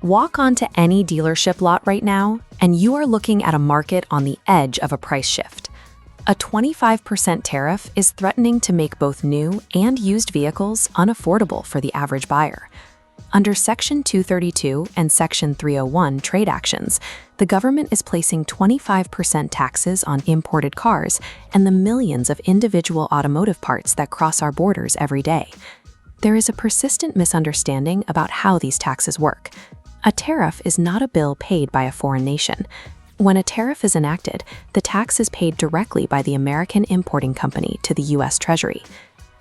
Walk onto any dealership lot right now, and you are looking at a market on the edge of a price shift. A 25% tariff is threatening to make both new and used vehicles unaffordable for the average buyer. Under Section 232 and Section 301 trade actions, the government is placing 25% taxes on imported cars and the millions of individual automotive parts that cross our borders every day. There is a persistent misunderstanding about how these taxes work. A tariff is not a bill paid by a foreign nation. When a tariff is enacted, the tax is paid directly by the American importing company to the U.S. Treasury.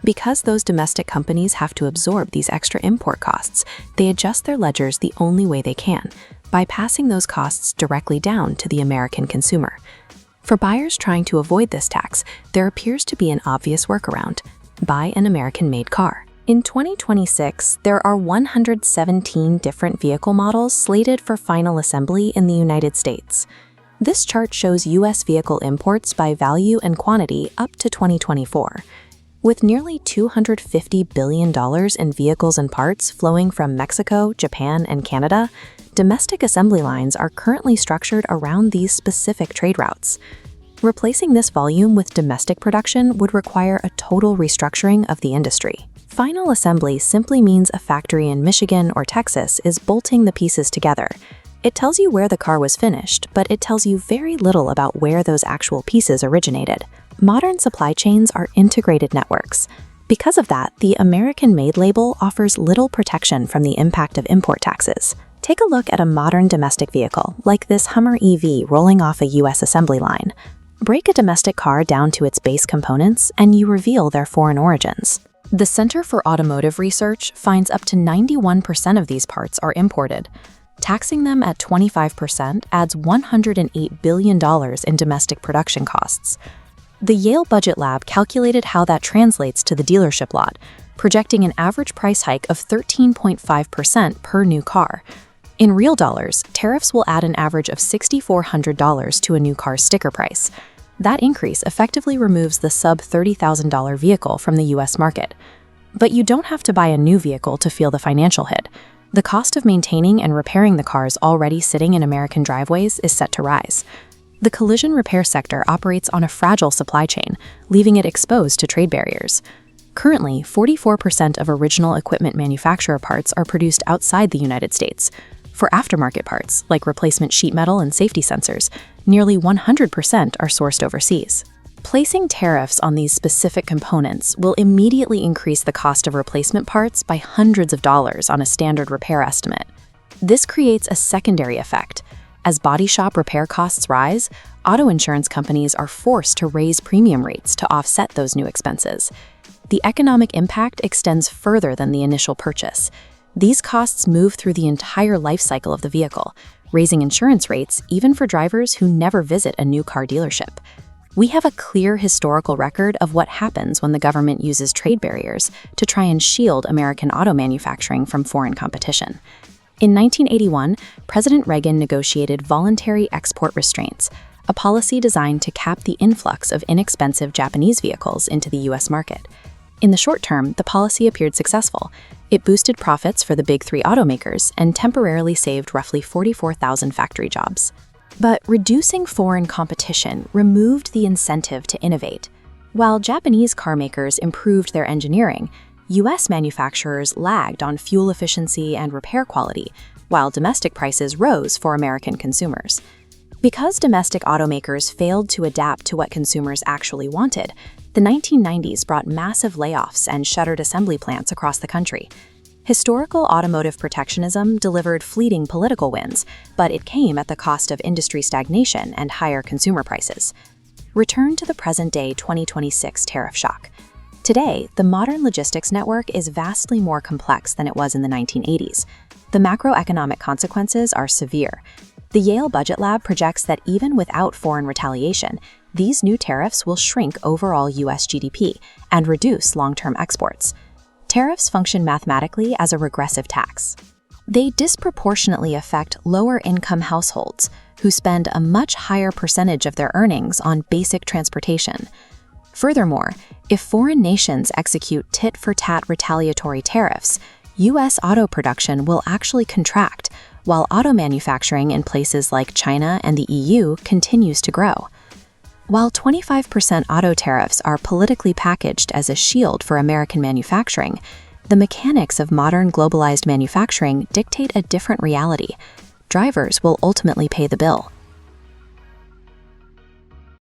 Because those domestic companies have to absorb these extra import costs, they adjust their ledgers the only way they can, by passing those costs directly down to the American consumer. For buyers trying to avoid this tax, there appears to be an obvious workaround: buy an American-made car. In 2026, there are 117 different vehicle models slated for final assembly in the United States. This chart shows U.S. vehicle imports by value and quantity up to 2024. With nearly $250 billion in vehicles and parts flowing from Mexico, Japan, and Canada, domestic assembly lines are currently structured around these specific trade routes. Replacing this volume with domestic production would require a total restructuring of the industry. Final assembly simply means a factory in Michigan or Texas is bolting the pieces together. It tells you where the car was finished, but it tells you very little about where those actual pieces originated. Modern supply chains are integrated networks. Because of that, the American-made label offers little protection from the impact of import taxes. Take a look at a modern domestic vehicle, like this Hummer EV rolling off a U.S. assembly line. Break a domestic car down to its base components, and you reveal their foreign origins. The Center for Automotive Research finds up to 91% of these parts are imported. Taxing them at 25% adds $108 billion in domestic production costs. The Yale Budget Lab calculated how that translates to the dealership lot, projecting an average price hike of 13.5% per new car. In real dollars, tariffs will add an average of $6,400 to a new car's sticker price. That increase effectively removes the sub-$30,000 vehicle from the U.S. market. But you don't have to buy a new vehicle to feel the financial hit. The cost of maintaining and repairing the cars already sitting in American driveways is set to rise. The collision repair sector operates on a fragile supply chain, leaving it exposed to trade barriers. Currently, 44% of original equipment manufacturer parts are produced outside the United States. For aftermarket parts, like replacement sheet metal and safety sensors, nearly 100% are sourced overseas. Placing tariffs on these specific components will immediately increase the cost of replacement parts by hundreds of dollars on a standard repair estimate. This creates a secondary effect. As body shop repair costs rise, auto insurance companies are forced to raise premium rates to offset those new expenses. The economic impact extends further than the initial purchase. These costs move through the entire life cycle of the vehicle, raising insurance rates even for drivers who never visit a new car dealership. We have a clear historical record of what happens when the government uses trade barriers to try and shield American auto manufacturing from foreign competition. In 1981, President Reagan negotiated voluntary export restraints, a policy designed to cap the influx of inexpensive Japanese vehicles into the U.S. market. In the short term, the policy appeared successful. It boosted profits for the big three automakers and temporarily saved roughly 44,000 factory jobs. But reducing foreign competition removed the incentive to innovate. While Japanese car makers improved their engineering, U.S. manufacturers lagged on fuel efficiency and repair quality, while domestic prices rose for American consumers. Because domestic automakers failed to adapt to what consumers actually wanted, the 1990s brought massive layoffs and shuttered assembly plants across the country. Historical automotive protectionism delivered fleeting political wins, but it came at the cost of industry stagnation and higher consumer prices. Return to the present-day 2026 tariff shock. Today, the modern logistics network is vastly more complex than it was in the 1980s. The macroeconomic consequences are severe. The Yale Budget Lab projects that even without foreign retaliation, these new tariffs will shrink overall U.S. GDP and reduce long-term exports. Tariffs function mathematically as a regressive tax. They disproportionately affect lower-income households, who spend a much higher percentage of their earnings on basic transportation. Furthermore, if foreign nations execute tit-for-tat retaliatory tariffs, U.S. auto production will actually contract, while auto manufacturing in places like China and the EU continues to grow. While 25% auto tariffs are politically packaged as a shield for American manufacturing, the mechanics of modern globalized manufacturing dictate a different reality. Drivers will ultimately pay the bill.